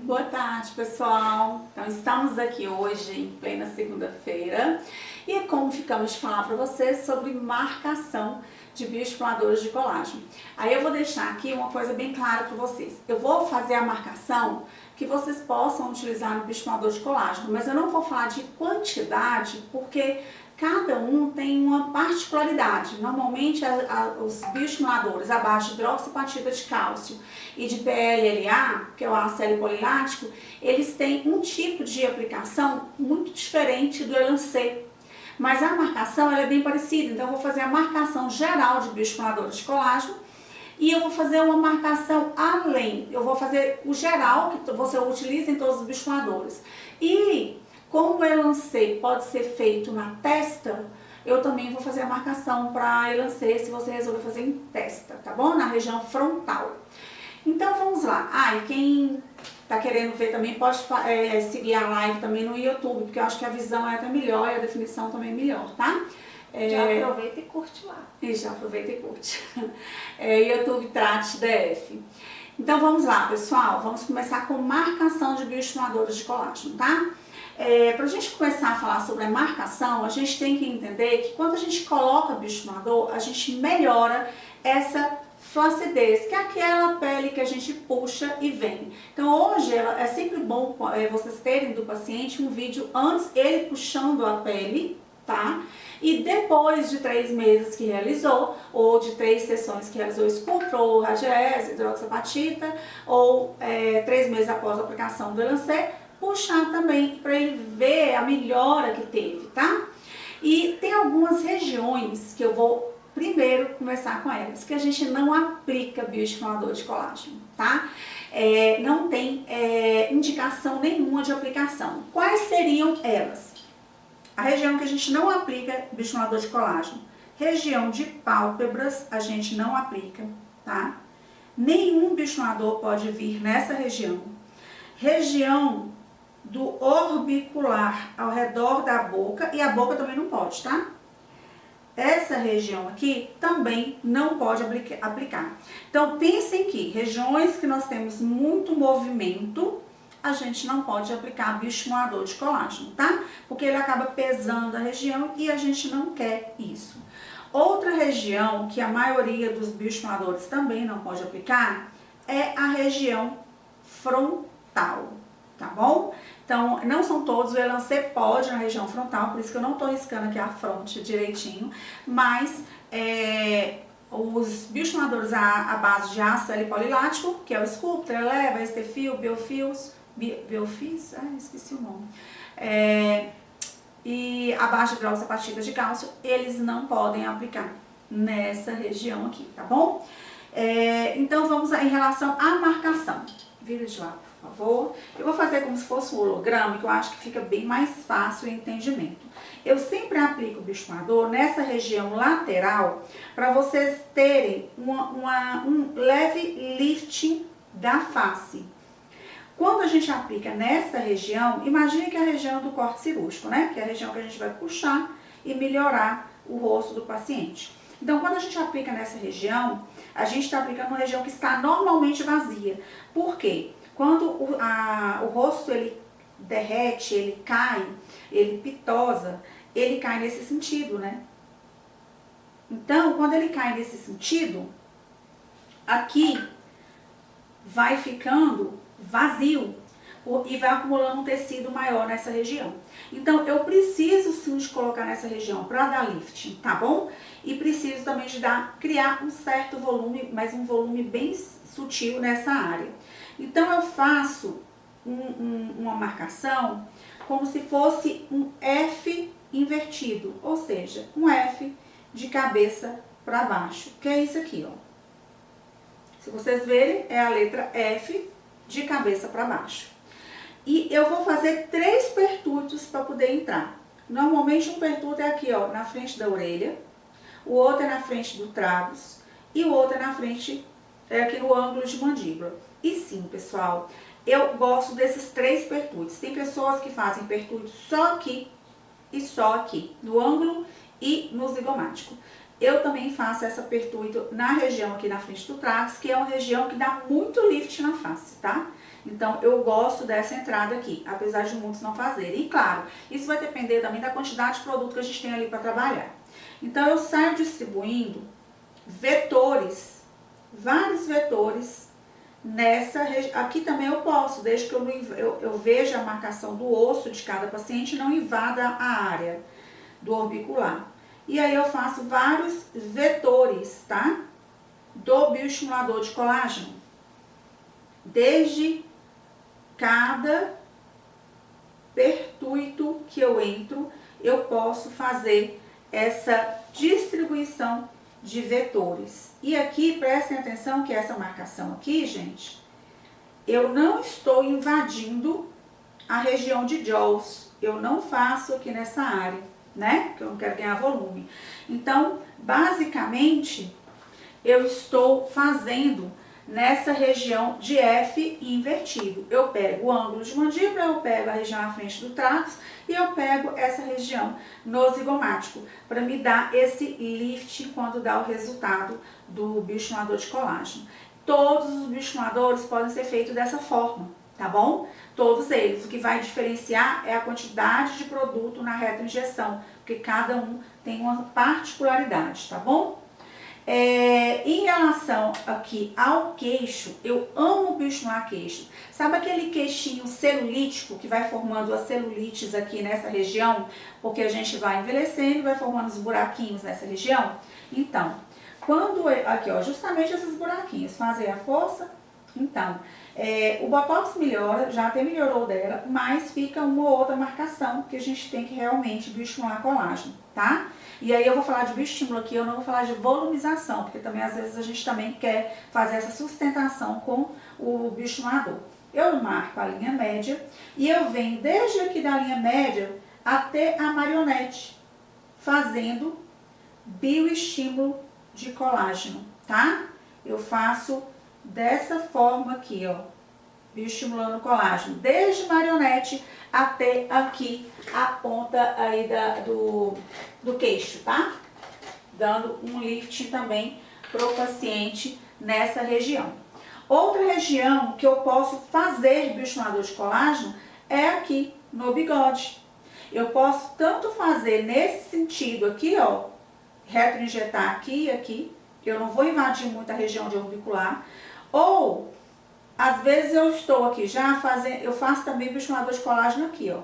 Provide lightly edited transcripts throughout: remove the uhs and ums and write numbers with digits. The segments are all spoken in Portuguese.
Boa tarde, pessoal. Então, estamos aqui hoje em plena segunda-feira e é como ficamos de falar para vocês sobre marcação de bioestimuladores de colágeno. Aí eu vou deixar aqui uma coisa bem clara para vocês. Eu vou fazer a marcação que vocês possam utilizar no bioestimulador de colágeno, mas eu não vou falar de quantidade porque cada um tem uma particularidade. Normalmente os bioestimuladores à base de hidroxiapatita de cálcio e de PLLA, que é o ácido L-polilático, eles têm um tipo de aplicação muito diferente do Elancê. Mas a marcação ela é bem parecida, então eu vou fazer a marcação geral de bioestimuladores de colágeno e eu vou fazer uma marcação além. Eu vou fazer o geral que você utiliza em todos os bioestimuladores. E como o Elancê pode ser feito na testa, eu também vou fazer a marcação para Elancê se você resolver fazer em testa, tá bom? Na região frontal. Então vamos lá. E quem tá querendo ver também pode seguir a live também no YouTube, porque eu acho que a visão é até melhor e a definição também é melhor, tá? Já aproveita e curte lá. Já aproveita e curte. YouTube Trate DF. Então vamos lá, pessoal. Vamos começar com marcação de bioestimuladores de colágeno, tá? Para a gente começar a falar sobre a marcação, a gente tem que entender que quando a gente coloca bioestimulador, a gente melhora essa flacidez, que é aquela pele que a gente puxa e vem. Então hoje é sempre bom vocês terem do paciente um vídeo antes ele puxando a pele, tá? E depois de 3 meses que realizou, ou de 3 sessões que realizou Sculptra, ou Radiese, hidroxiapatita, ou 3 meses após a aplicação do Elancê, puxar também para ele ver a melhora que teve, tá? E tem algumas regiões que eu vou primeiro começar com elas, que a gente não aplica bioestimulador de colágeno, tá? Não tem indicação nenhuma de aplicação. Quais seriam elas? A região que a gente não aplica bioestimulador de colágeno. Região de pálpebras a gente não aplica, tá? Nenhum bioestimulador pode vir nessa região. Região do orbicular ao redor da boca, e a boca também não pode, tá? Essa região aqui também não pode aplicar. Então, pensem que regiões que nós temos muito movimento, a gente não pode aplicar bioestimulador de colágeno, tá? Porque ele acaba pesando a região e a gente não quer isso. Outra região que a maioria dos bioestimuladores também não pode aplicar é a região frontal, tá bom? Então, não são todos, o Elancê pode na região frontal, por isso que eu não tô riscando aqui a fronte direitinho, mas os bioestimuladores à base de ácido L-polilático, que é o Sculptra, Eleva, Estefil, Biofis, esqueci o nome, e a base de hidroxiapatita de cálcio, eles não podem aplicar nessa região aqui, tá bom? Então, vamos em relação à marcação. Vira de lado, por favor. Eu vou fazer como se fosse um holograma, que eu acho que fica bem mais fácil o entendimento. Eu sempre aplico o bioestimulador nessa região lateral para vocês terem um leve lifting da face. Quando a gente aplica nessa região, imagine que é a região do corte cirúrgico, né? Que é a região que a gente vai puxar e melhorar o rosto do paciente. Então, quando a gente aplica nessa região, a gente está aplicando uma região que está normalmente vazia. Por quê? Quando o rosto ele derrete, ele cai, ele pitosa, ele cai nesse sentido, né? Então, quando ele cai nesse sentido, aqui vai ficando vazio e vai acumulando um tecido maior nessa região. Então, eu preciso sim de colocar nessa região para dar lifting, tá bom? E preciso também de criar um certo volume, mas um volume bem sutil nessa área. Então, eu faço uma marcação como se fosse um F invertido, ou seja, um F de cabeça para baixo, que é isso aqui, ó. Se vocês verem, é a letra F de cabeça para baixo. E eu vou fazer 3 pertúrbios para poder entrar. Normalmente um pertúrbio é aqui, ó, na frente da orelha, o outro é na frente do tragus e o outro é na frente, aqui no ângulo de mandíbula. E sim, pessoal, eu gosto desses 3 pertúrbios. Tem pessoas que fazem pertúrbio só aqui e só aqui, no ângulo e no zigomático. Eu também faço essa pertúrbio na região aqui na frente do tragus, que é uma região que dá muito lift na face, tá? Então, eu gosto dessa entrada aqui, apesar de muitos não fazerem. E claro, isso vai depender também da quantidade de produto que a gente tem ali para trabalhar. Então, eu saio distribuindo vetores, vários vetores nessa região. Aqui também eu posso, desde que eu veja a marcação do osso de cada paciente, não invada a área do orbicular. E aí eu faço vários vetores, tá? Do bioestimulador de colágeno. Desde cada pertuito que eu entro, eu posso fazer essa distribuição de vetores. E aqui, prestem atenção que essa marcação aqui, gente, eu não estou invadindo a região de Joules. Eu não faço aqui nessa área, né? Porque eu não quero ganhar volume. Então, basicamente, eu estou fazendo nessa região de F invertido. Eu pego o ângulo de mandíbula, eu pego a região à frente do trátus e eu pego essa região no zigomático para me dar esse lift quando dá o resultado do bioestimulador de colágeno. Todos os bioestimuladores podem ser feitos dessa forma, tá bom? Todos eles. O que vai diferenciar é a quantidade de produto na retroinjeção, porque cada um tem uma particularidade, tá bom? Em relação aqui ao queixo, eu amo bioestimular queixo. Sabe aquele queixinho celulítico que vai formando as celulites aqui nessa região? Porque a gente vai envelhecendo e vai formando os buraquinhos nessa região? Então, aqui ó, justamente esses buraquinhos fazem a força. Então, o Botox melhora, já até melhorou dela, mas fica uma ou outra marcação que a gente tem que realmente bioestimular colágeno, tá? E aí eu vou falar de bioestímulo aqui, eu não vou falar de volumização, porque também às vezes a gente também quer fazer essa sustentação com o bioestimulador. Eu marco a linha média e eu venho desde aqui da linha média até a marionete, fazendo bioestímulo de colágeno, tá? Eu faço dessa forma aqui, ó, bioestimulando colágeno, desde marionete até aqui a ponta aí do queixo, tá? Dando um lifting também pro paciente nessa região. Outra região que eu posso fazer bioestimulador de colágeno é aqui no bigode. Eu posso tanto fazer nesse sentido aqui, ó, retroinjetar aqui e aqui, que eu não vou invadir muito a região de orbicular, ou às vezes eu estou aqui já fazendo, eu faço também bioestimulador de colágeno aqui, ó,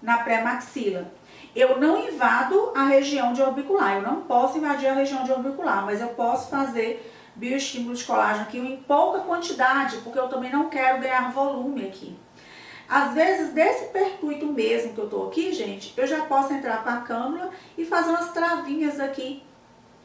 na pré-maxila. Eu não invado a região de orbicular, eu não posso invadir a região de orbicular, mas eu posso fazer bioestímulo de colágeno aqui em pouca quantidade, porque eu também não quero ganhar volume aqui. Às vezes, desse pertuito mesmo que eu tô aqui, gente, eu já posso entrar com a cânula e fazer umas travinhas aqui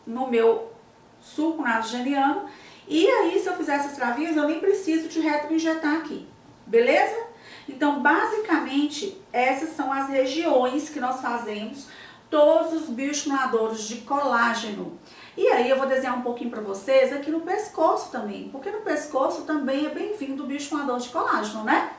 no meu sulco nasogeniano. E aí, se eu fizer essas travinhas, eu nem preciso de retroinjetar aqui, beleza? Então, basicamente, essas são as regiões que nós fazemos todos os bioestimuladores de colágeno. E aí, eu vou desenhar um pouquinho para vocês aqui no pescoço também, porque no pescoço também é bem-vindo o bioestimulador de colágeno, né?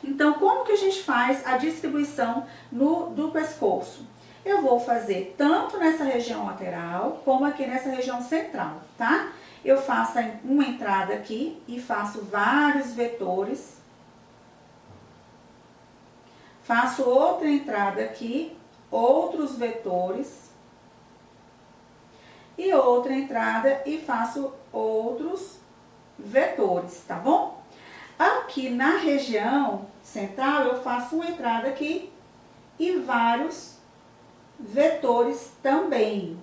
Então, como que a gente faz a distribuição do pescoço? Eu vou fazer tanto nessa região lateral, como aqui nessa região central, tá? Eu faço uma entrada aqui e faço vários vetores. Faço outra entrada aqui, outros vetores. E outra entrada e faço outros vetores, tá bom? Aqui na região central eu faço uma entrada aqui e vários vetores também.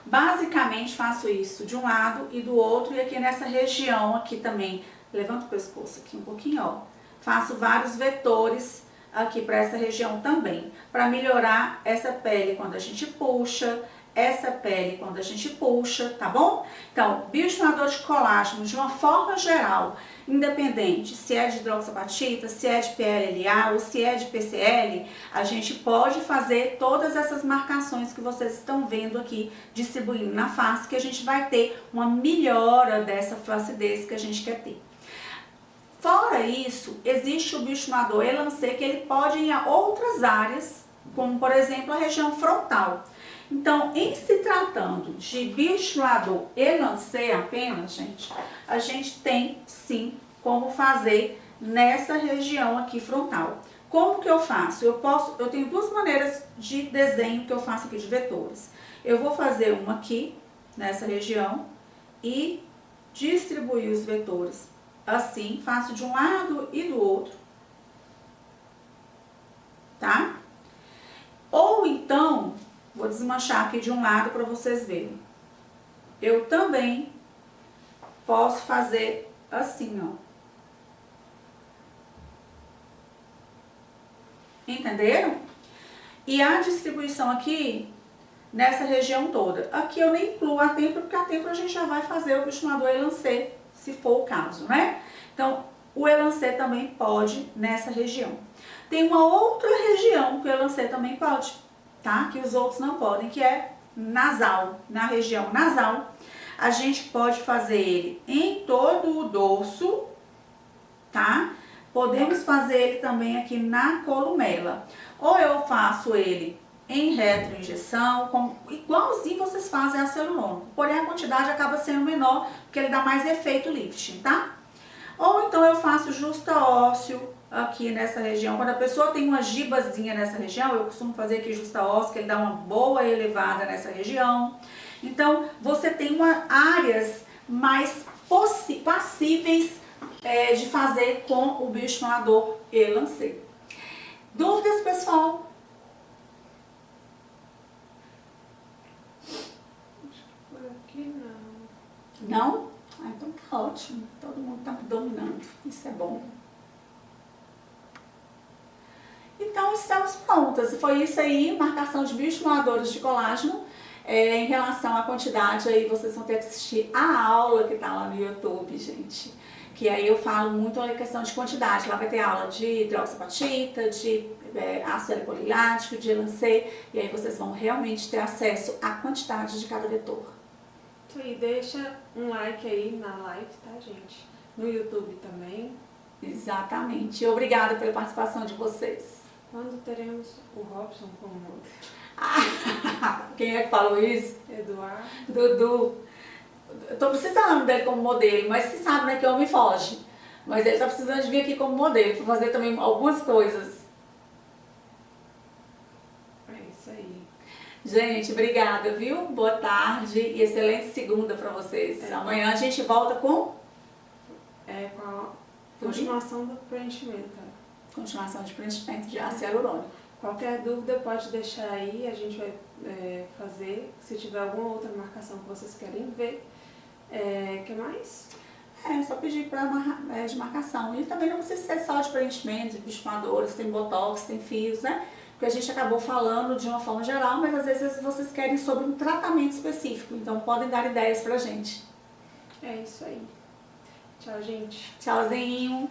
Basicamente faço isso de um lado e do outro e aqui nessa região aqui também. Levanto o pescoço aqui um pouquinho, ó. Faço vários vetores aqui para essa região também, para melhorar essa pele quando a gente puxa, essa pele quando a gente puxa, tá bom? Então, bioestimulador de colágeno, de uma forma geral, independente se é de hidroxapatita, se é de PLLA ou se é de PCL, a gente pode fazer todas essas marcações que vocês estão vendo aqui distribuindo na face, que a gente vai ter uma melhora dessa flacidez que a gente quer ter. Fora isso, existe o bioestimulador Elancê, que ele pode ir a outras áreas, como por exemplo a região frontal. Então, em se tratando de bioestimulador e lancê apenas, gente, a gente tem sim como fazer nessa região aqui frontal. Como que eu faço? Eu tenho duas maneiras de desenho que eu faço aqui de vetores. Eu vou fazer uma aqui, nessa região, e distribuir os vetores assim, faço de um lado e do outro, tá? Ou então, vou desmanchar aqui de um lado para vocês verem. Eu também posso fazer assim, ó. Entenderam? E a distribuição aqui, nessa região toda. Aqui eu nem incluo a têmpora, porque a têmpora a gente já vai fazer o bioestimulador elancê, se for o caso, né? Então, o elancê também pode nessa região. Tem uma outra região que o elancê também pode, tá? Que os outros não podem, que é nasal. Na região nasal, a gente pode fazer ele em todo o dorso, tá? Podemos fazer ele também aqui na columela. Ou eu faço ele em retroinjeção, igualzinho vocês fazem a hialurônico. Porém, a quantidade acaba sendo menor, porque ele dá mais efeito lifting, tá? Ou então eu faço justa ósseo aqui nessa região. Quando a pessoa tem uma gibazinha nessa região, eu costumo fazer aqui justa ósseo, que ele dá uma boa elevada nessa região. Então, você tem áreas mais passíveis de fazer com o bioestimulador e lancê. Dúvidas, pessoal? Por aqui não. Não? Ah, então tá ótimo. Todo mundo tá me dominando. Isso é bom. Então, estamos prontas. Foi isso aí, marcação de bioestimuladores de colágeno. Em relação à quantidade, aí vocês vão ter que assistir a aula que tá lá no YouTube, gente. Que aí eu falo muito a questão de quantidade. Lá vai ter aula de hidroxapatita, de ácido polilático, de lancê. E aí vocês vão realmente ter acesso à quantidade de cada vetor. Isso aí, deixa um like aí na live, tá, gente? No YouTube também. Exatamente. Obrigada pela participação de vocês. Quando teremos o Robson como modelo? Quem é que falou isso? Eduardo. Dudu. Eu tô precisando dele como modelo, mas você sabe, né, que homem foge. Mas ele tá precisando de vir aqui como modelo, para fazer também algumas coisas. É isso aí. Gente, obrigada, viu? Boa tarde e excelente segunda para vocês. Amanhã a gente volta com com a continuação do preenchimento. Continuação de preenchimento de ácido hialurônico. Qualquer dúvida pode deixar aí, a gente vai fazer. Se tiver alguma outra marcação que vocês querem ver. Que mais? Só pedir para de marcação. E também não precisa ser só de preenchimento, de bioestimuladores, tem botox, tem fios, né? Porque a gente acabou falando de uma forma geral, mas às vezes vocês querem sobre um tratamento específico. Então podem dar ideias pra gente. É isso aí. Tchau, gente. Tchauzinho.